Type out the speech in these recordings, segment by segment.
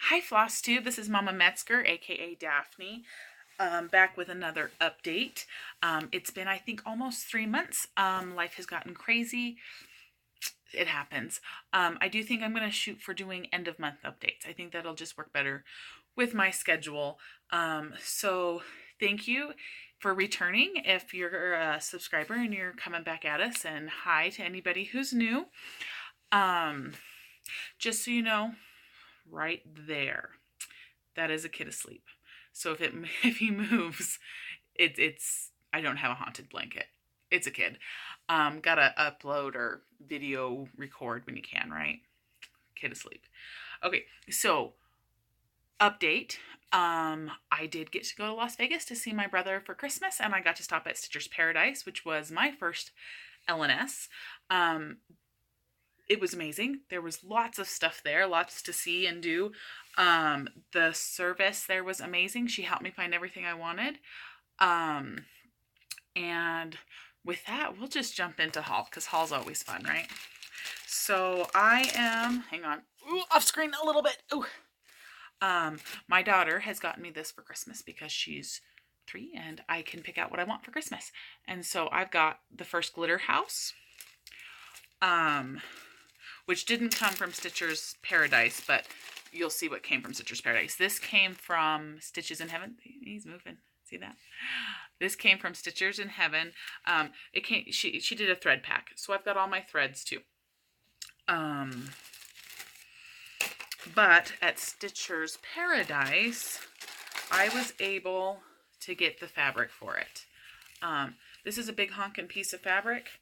Hi Flosstube, this is Mama Metzger, aka Daphne, back with another update. It's been, I think, almost 3 months. Life has gotten crazy. It happens. I do think I'm going to shoot for doing end of month updates. I think that'll just work better with my schedule. So thank you for returning if you're a subscriber and you're coming back at us, and hi to anybody who's new. Just so you know, right there, that is a kid asleep. So if he moves, it's I don't have a haunted blanket. It's a kid. Gotta upload or video record when you can, right? Kid asleep. Okay, so update. I did get to go to Las Vegas to see my brother for Christmas, and I got to stop at Stitcher's Paradise, which was my first LNS. It was amazing. There was lots of stuff there, lots to see and do. The service there was amazing. She helped me find everything I wanted. And with that, we'll just jump into haul, because haul's always fun, right? So I am, hang on, off screen a little bit. Ooh. My daughter has gotten me this for Christmas because she's 3 and I can pick out what I want for Christmas. And so I've got the first glitter house, which didn't come from Stitcher's Paradise, but you'll see what came from Stitcher's Paradise. This came from Stitches in Heaven. He's moving. See that? This came from Stitchers in Heaven. It came. She did a thread pack, so I've got all my threads too. But at Stitcher's Paradise, I was able to get the fabric for it. This is a big honkin' piece of fabric.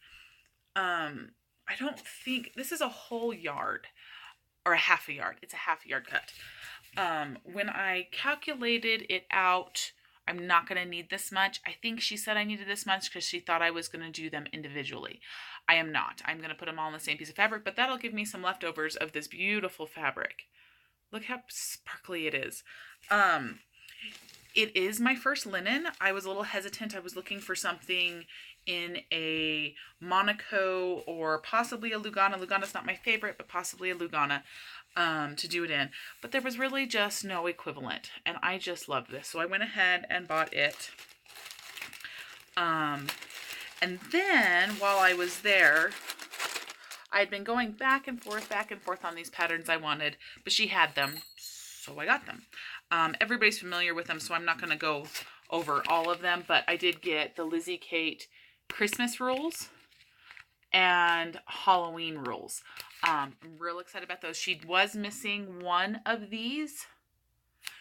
I don't think, this is a whole yard, or a half a yard. It's a half yard cut. When I calculated it out, I'm not going to need this much. I think she said I needed this much because she thought I was going to do them individually. I am not. I'm going to put them all on the same piece of fabric, but that'll give me some leftovers of this beautiful fabric. Look how sparkly it is. It is my first linen. I was a little hesitant. I was looking for something in a Monaco or possibly a Lugana. Lugana's not my favorite, but possibly a Lugana to do it in. But there was really just no equivalent, and I just loved this. So I went ahead and bought it. And then while I was there, I'd been going back and forth on these patterns I wanted, but she had them, so I got them. Everybody's familiar with them, so I'm not going to go over all of them, but I did get the Lizzie Kate Christmas rules and Halloween rules. I'm real excited about those. She was missing one of these,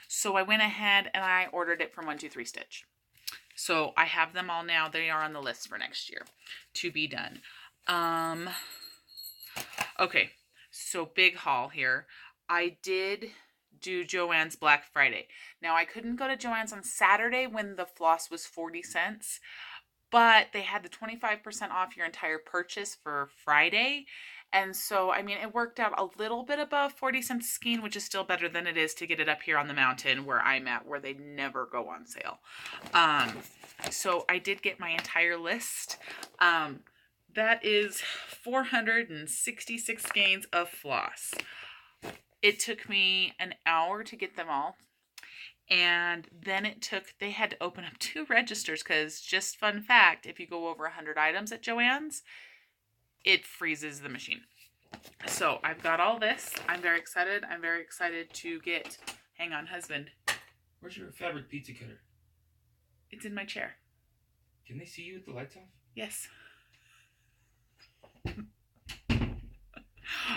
so I went ahead and I ordered it from 123 Stitch. So I have them all now. They are on the list for next year to be done. Okay, so big haul here. I did do Joanns Black Friday. Now, I couldn't go to Joanns on Saturday when the floss was 40 cents, but they had the 25% off your entire purchase for Friday. And so, I mean, it worked out a little bit above 40 cents a skein, which is still better than it is to get it up here on the mountain where I'm at, where they never go on sale. So I did get my entire list. That is 466 skeins of floss. It took me an hour to get them all. And then they had to open up 2 registers because, just fun fact, if you go over 100 items at Joann's, it freezes the machine. So I've got all this. I'm very excited. I'm very excited to get, hang on, husband. Where's your fabric pizza cutter? It's in my chair. Can they see you with the lights off? Yes.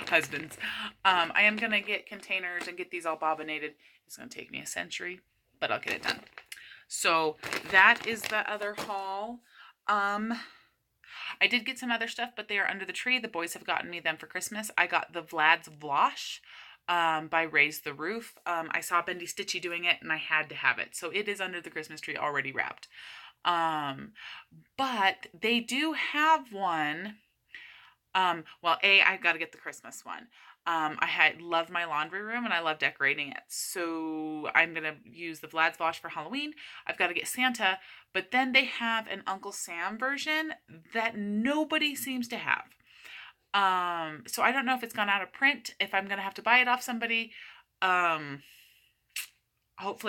Husbands. I am going to get containers and get these all bobbinated. It's going to take me a century, but I'll get it done. So that is the other haul. I did get some other stuff, but they are under the tree. The boys have gotten me them for Christmas. I got the Vlad's Vlosh by Raise the Roof. I saw Bendy Stitchy doing it, and I had to have it. So it is under the Christmas tree already wrapped. But they do have one. I got to get the Christmas one. I love my laundry room and I love decorating it. So I'm going to use the Vlad's Vosh for Halloween. I've got to get Santa, but then they have an Uncle Sam version that nobody seems to have. So I don't know if it's gone out of print, if I'm going to have to buy it off somebody. Hopefully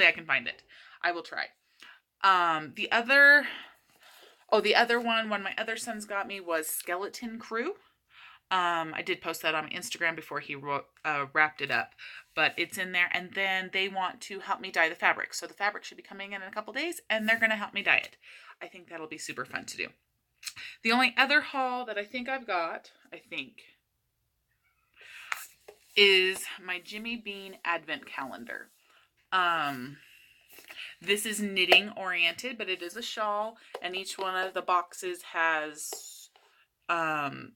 I can find it. I will try. The other one my other sons got me was Skeleton Crew. I did post that on Instagram before he wrapped it up, but it's in there. And then they want to help me dye the fabric. So the fabric should be coming in a couple days, and they're going to help me dye it. I think that'll be super fun to do. The only other haul that I think I've got, is my Jimmy Bean Advent Calendar. This is knitting oriented, but it is a shawl, and each one of the boxes has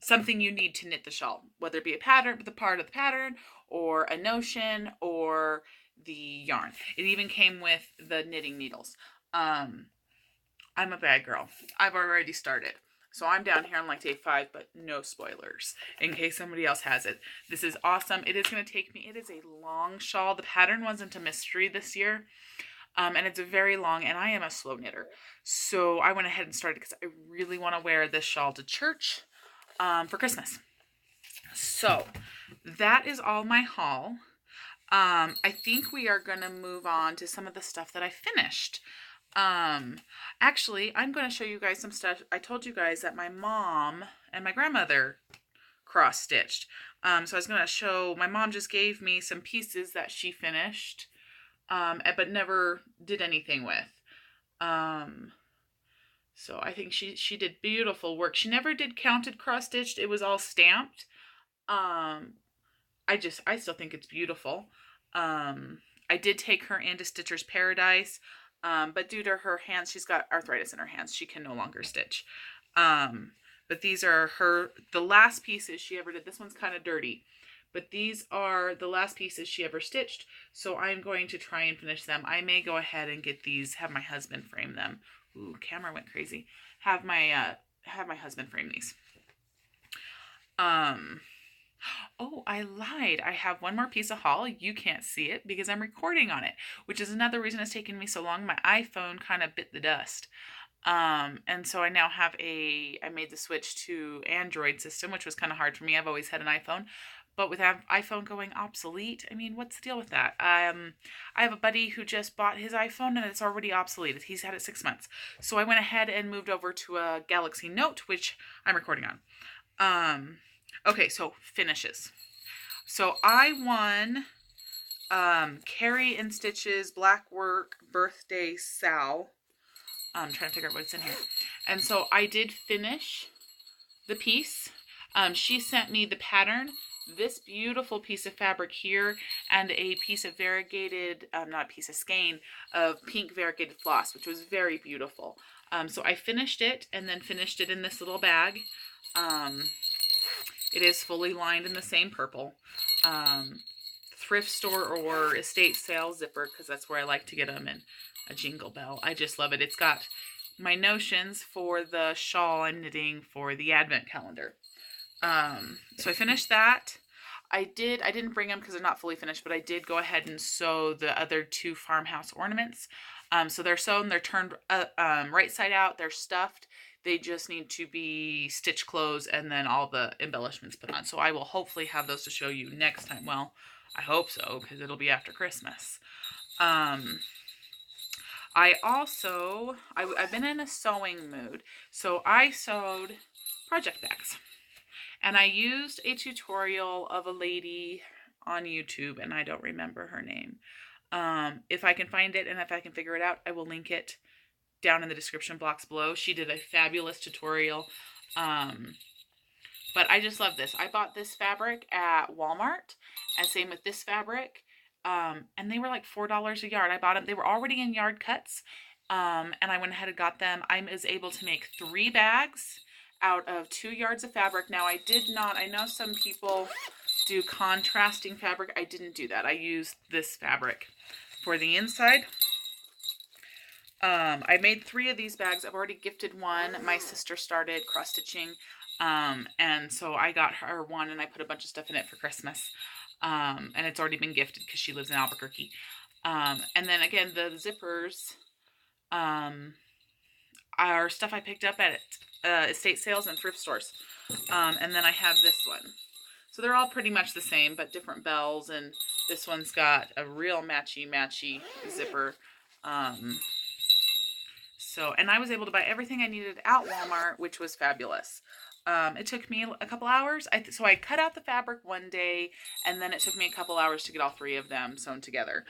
something you need to knit the shawl, whether it be a pattern, the part of the pattern, or a notion, or the yarn. It even came with the knitting needles. I'm a bad girl. I've already started. So I'm down here on like day 5, but no spoilers in case somebody else has it. This is awesome. It is going to take me, it is a long shawl. The pattern wasn't a mystery this year. And it's very long, and I am a slow knitter. So I went ahead and started because I really want to wear this shawl to church for Christmas. So that is all my haul. I think we are going to move on to some of the stuff that I finished. Actually, I'm going to show you guys some stuff. I told you guys that my mom and my grandmother cross-stitched. So I was going to show, my mom just gave me some pieces that she finished, but never did anything with. So I think she did beautiful work. She never did counted cross-stitched. It was all stamped. I still think it's beautiful. I did take her into Stitcher's Paradise, but due to her hands, she's got arthritis in her hands. She can no longer stitch. But these are the last pieces she ever did. This one's kind of dirty, but these are the last pieces she ever stitched. So I'm going to try and finish them. I may go ahead and get these, have my husband frame them. Ooh, camera went crazy. Have my husband frame these. Oh, I lied. I have one more piece of haul. You can't see it because I'm recording on it, which is another reason it's taken me so long. My iPhone kind of bit the dust. And so I now have I made the switch to Android system, which was kind of hard for me. I've always had an iPhone, but with iPhone going obsolete, I mean, what's the deal with that? I have a buddy who just bought his iPhone and it's already obsolete. He's had it 6 months. So I went ahead and moved over to a Galaxy Note, which I'm recording on. Okay, so finishes. So I won Carrie and Stitch's Black Work Birthday Sal. I'm trying to figure out what's in here. And so I did finish the piece. She sent me the pattern, this beautiful piece of fabric here, and a piece of variegated, not a piece of skein, of pink variegated floss, which was very beautiful. So I finished it and then finished it in this little bag. It is fully lined in the same purple. Thrift store or estate sale zipper, because that's where I like to get them, and a jingle bell. I just love it. It's got my notions for the shawl I'm knitting for the Advent calendar. So I finished that. I didn't bring them because they're not fully finished, but I did go ahead and sew the other 2 farmhouse ornaments. So they're sewn, they're turned right side out, they're stuffed. They just need to be stitch closed and then all the embellishments put on. So I will hopefully have those to show you next time. Well, I hope so, because it'll be after Christmas. I've been in a sewing mood. So I sewed project bags. And I used a tutorial of a lady on YouTube, and I don't remember her name. If I can find it and if I can figure it out, I will link it down in the description box below. She did a fabulous tutorial. But I just love this. I bought this fabric at Walmart, and same with this fabric. And they were like $4 a yard. I bought them. They were already in yard cuts. And I went ahead and got them. I was able to make 3 bags out of 2 yards of fabric. Now I know some people do contrasting fabric. I didn't do that. I used this fabric for the inside. I made 3 of these bags. I've already gifted one. My sister started cross stitching. And so I got her one and I put a bunch of stuff in it for Christmas. And it's already been gifted because she lives in Albuquerque. And then again, the zippers, are stuff I picked up at estate sales and thrift stores. And then I have this one. So they're all pretty much the same, but different bells and This one's got a real matchy zipper. And I was able to buy everything I needed at Walmart, which was fabulous. It took me a couple hours. So I cut out the fabric one day, and then it took me a couple hours to get all three of them sewn together.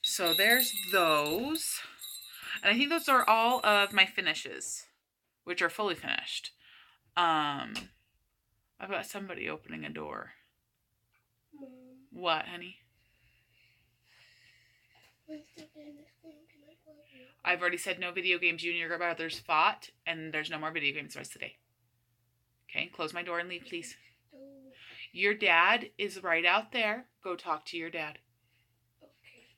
So there's those. And I think those are all of my finishes, which are fully finished. I've got somebody opening a door. Mom. What, honey? I've already said no video games. You and your brothers fought, and there's no more video games the rest of the day. Okay, close my door and leave, please. Your dad is right out there. Go talk to your dad.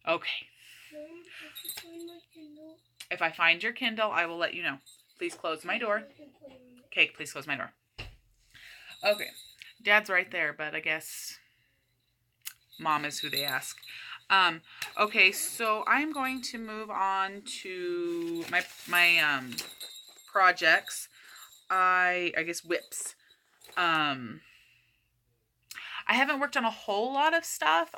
Okay. Mom, if you find my Kindle, If I find your Kindle, I will let you know. Please close my door. Okay, please close my door. Okay. Dad's right there, but I guess Mom is who they ask. Okay, so I'm going to move on to my projects. I guess whips. I haven't worked on a whole lot of stuff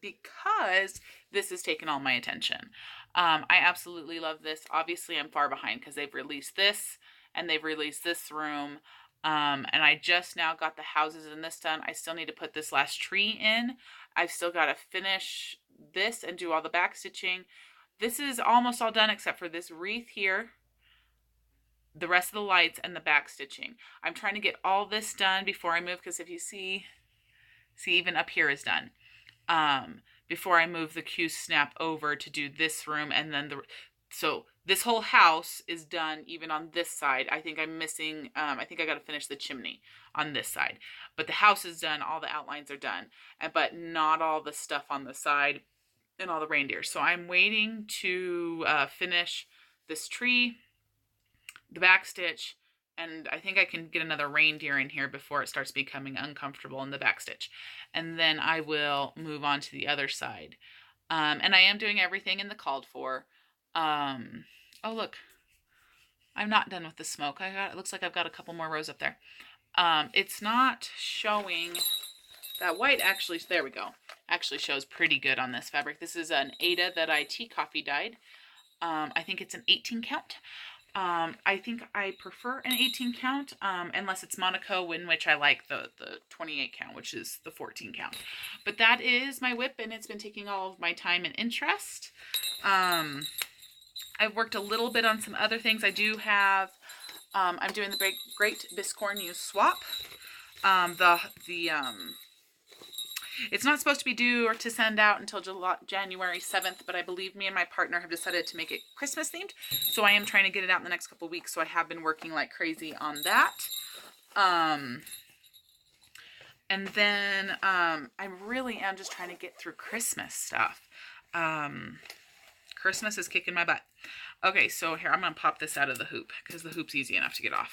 because this has taken all my attention. I absolutely love this. Obviously, I'm far behind because they've released this and they've released this room. And I just now got the houses and this done. I still need to put this last tree in. I've still got to finish this and do all the back stitching. This is almost all done except for this wreath here, the rest of the lights, and the back stitching. I'm trying to get all this done before I move, because if you see even up here is done. Before I move the Q snap over to do this room, and then so this whole house is done even on this side. I think I'm missing, I think I got to finish the chimney on this side. But the house is done, all the outlines are done, but not all the stuff on the side and all the reindeer. So I'm waiting to finish this tree, the back stitch, and I think I can get another reindeer in here before it starts becoming uncomfortable in the back stitch. And then I will move on to the other side. And I am doing everything in the called for. Oh, look. I'm not done with the smoke. It looks like I've got a couple more rows up there. It's not showing that white actually, there we go, actually shows pretty good on this fabric. This is an Ada that I tea coffee dyed. I think it's an 18 count. I think I prefer an 18 count, unless it's Monaco, in which I like the 28 count, which is the 14 count. But that is my whip, and it's been taking all of my time and interest. I've worked a little bit on some other things. I do have, I'm doing the Great Biscornu swap. It's not supposed to be due or to send out until January 7th, but I believe me and my partner have decided to make it Christmas themed. So I am trying to get it out in the next couple weeks. So I have been working like crazy on that. And then I really am just trying to get through Christmas stuff. Christmas is kicking my butt. Okay, so here, I'm going to pop this out of the hoop because the hoop's easy enough to get off.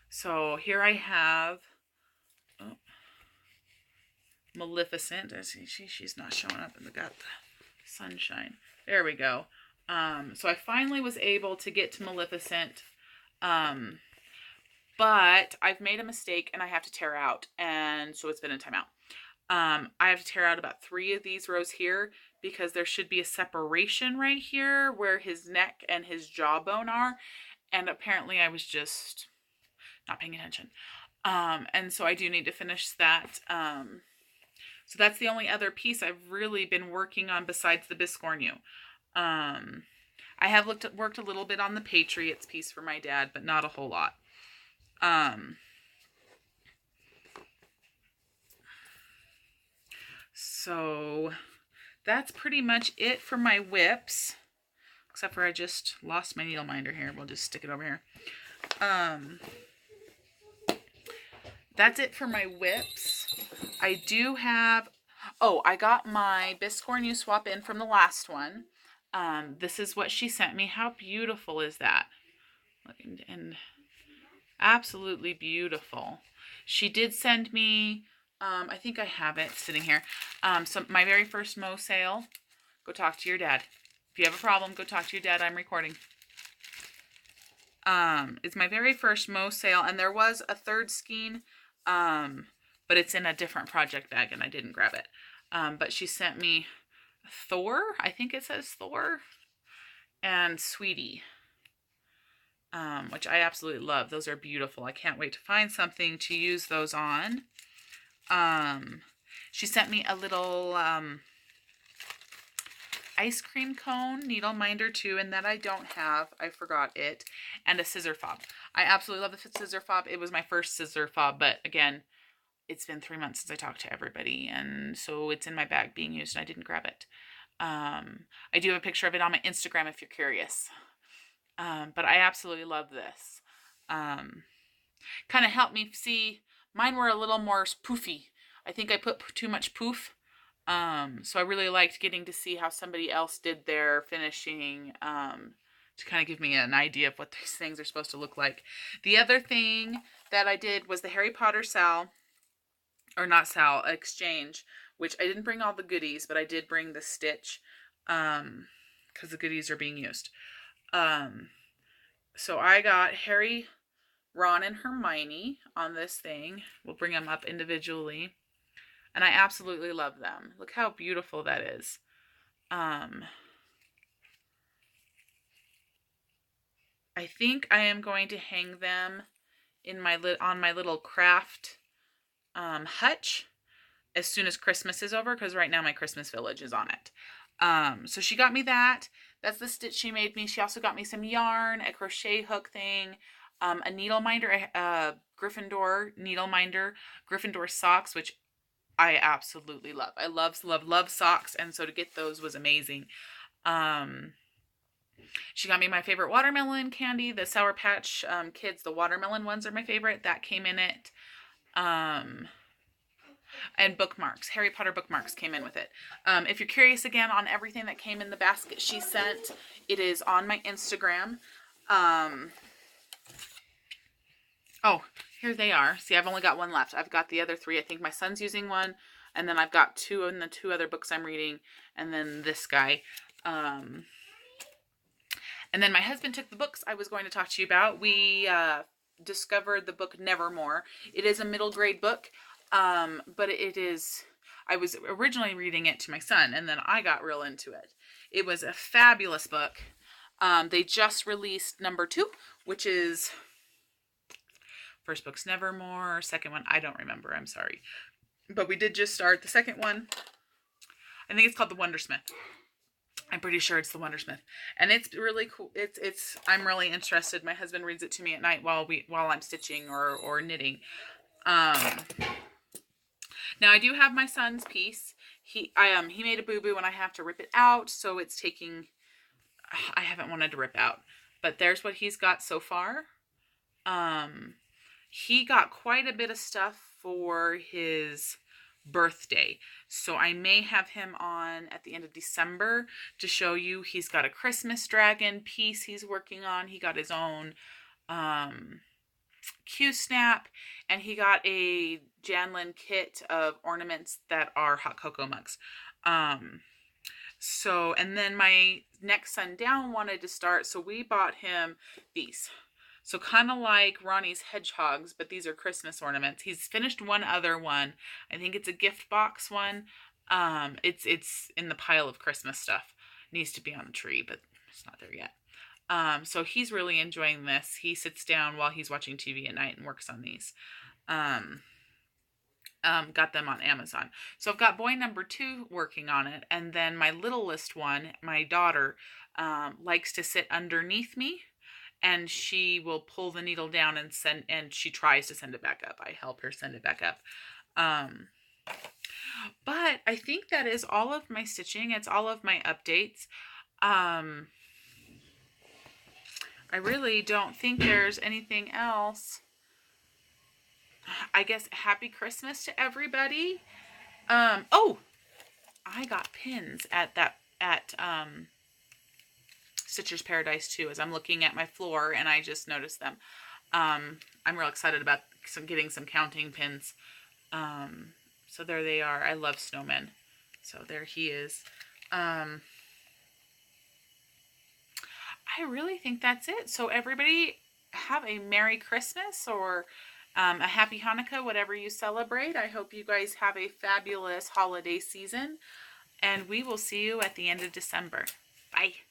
So here I have Maleficent. She's not showing up in the sunshine. There we go. So I finally was able to get to Maleficent. But I've made a mistake and I have to tear out. And so it's been a timeout. I have to tear out about 3 of these rows here because there should be a separation right here where his neck and his jawbone are. And apparently I was just not paying attention. And so I do need to finish that. So that's the only other piece I've really been working on besides the Biscornu. I have worked a little bit on the Patriots piece for my dad, but not a whole lot. So that's pretty much it for my whips. Except for I just lost my needle minder here. We'll just stick it over here. That's it for my whips. I do have, I got my Biscornu swap in from the last one. This is what she sent me. How beautiful is that? And absolutely beautiful. She did send me, I think I have it sitting here. So my very first Mo sale. Go talk to your dad. If you have a problem, go talk to your dad. I'm recording. It's my very first Mo sale, and there was a third skein. but it's in a different project bag and I didn't grab it. But she sent me Thor, I think it says Thor, and Sweetie, which I absolutely love. Those are beautiful. I can't wait to find something to use those on. She sent me a little ice cream cone needle minder too, and that I don't have. I forgot it. And a scissor fob. I absolutely love the scissor fob. It was my first scissor fob, but again, it's been 3 months since I talked to everybody, and so it's in my bag being used, and I didn't grab it. I do have a picture of it on my Instagram if you're curious. But I absolutely love this. Kind of helped me see. Mine were a little more poofy. I think I put too much poof. So I really liked getting to see how somebody else did their finishing, to kind of give me an idea of what these things are supposed to look like. The other thing that I did was the Harry Potter exchange, which I didn't bring all the goodies, but I did bring the stitch, because the goodies are being used. So I got Harry, Ron, and Hermione on this thing. We'll bring them up individually. And I absolutely love them. Look how beautiful that is. I think I am going to hang them in on my little craft hutch as soon as Christmas is over, because right now my Christmas village is on it. So she got me that. That's the stitch she made me. She also got me some yarn, a crochet hook thing, a needle minder, a Gryffindor needle minder, Gryffindor socks, which I absolutely love. I love socks, and so to get those was amazing. She got me my favorite watermelon candy, the Sour Patch Kids. The watermelon ones are my favorite. That came in it. And bookmarks. Harry Potter bookmarks came in with it. If you're curious again on everything that came in the basket she sent, it is on my Instagram. Oh, here they are. See, I've only got one left. I've got the other three. I think my son's using one, and then I've got two in the two other books I'm reading, and then this guy. And then my husband took the books I was going to talk to you about. We discovered the book Nevermore. It is a middle grade book, but it is... I was originally reading it to my son, and then I got real into it. It was a fabulous book. They just released number 2, which is... First book's Nevermore. Second one, I don't remember. I'm sorry. But we did just start the second one. I think it's called The Wondersmith. I'm pretty sure it's The Wondersmith. And it's really cool. I'm really interested. My husband reads it to me at night while I'm stitching or knitting. Now I do have my son's piece. He made a boo-boo and I have to rip it out, so it's taking... I haven't wanted to rip out. But there's what he's got so far. He got quite a bit of stuff for his birthday. So I may have him on at the end of December to show you. He's got a Christmas dragon piece he's working on. He got his own Q-snap, and he got a Janlin kit of ornaments that are hot cocoa mugs. And then my next son down wanted to start, so we bought him these. So kind of like Ronnie's hedgehogs, but these are Christmas ornaments. He's finished one other one. I think it's a gift box one. It's in the pile of Christmas stuff. It needs to be on the tree, but it's not there yet. So he's really enjoying this. He sits down while he's watching TV at night and works on these. Got them on Amazon. So I've got boy number 2 working on it. And then my littlest one, my daughter, likes to sit underneath me. And she will pull the needle down and she tries to send it back up. I help her send it back up. But I think that is all of my stitching. It's all of my updates. I really don't think there's anything else. I guess happy Christmas to everybody. Oh, I got pins at Stitcher's Paradise too, as I'm looking at my floor and I just noticed them. I'm real excited about getting some counting pins. So there they are. I love snowmen. So there he is. I really think that's it. So everybody have a Merry Christmas or A happy Hanukkah, whatever you celebrate. I hope you guys have a fabulous holiday season, and we will see you at the end of December. Bye.